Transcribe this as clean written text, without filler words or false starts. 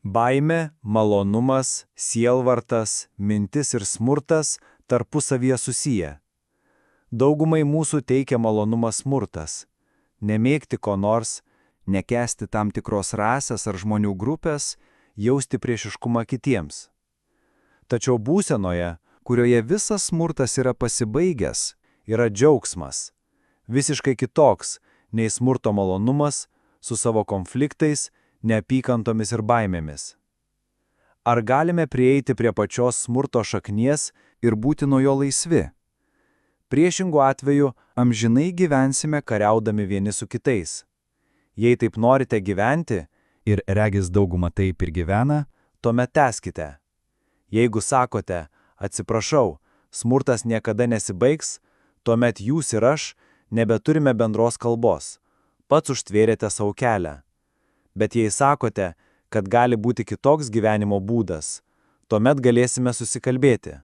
Baimė, malonumas, sielvartas, mintis ir smurtas tarpusavyje susiję. Daugumai mūsų teikia malonumas smurtas. Nemėgti ko nors, nekęsti tam tikros rasės ar žmonių grupės, jausti priešiškumą kitiems. Tačiau būsenoje, kurioje visas smurtas yra pasibaigęs, yra džiaugsmas. Visiškai kitoks nei smurto malonumas su savo konfliktais, neapykantomis ir baimėmis. Ar galime prieiti prie pačios smurto šaknies ir būti nuo jo laisvi? Priešingų atveju amžinai gyvensime kariaudami vieni su kitais. Jei taip norite gyventi, ir regis dauguma taip ir gyvena, tuomet tęskite. Jeigu sakote, atsiprašau, smurtas niekada nesibaigs, tuomet jūs ir aš nebeturime bendros kalbos. Pats užtvėrėte savo kelią. Bet jei sakote, kad gali būti kitoks gyvenimo būdas, tuomet galėsime susikalbėti.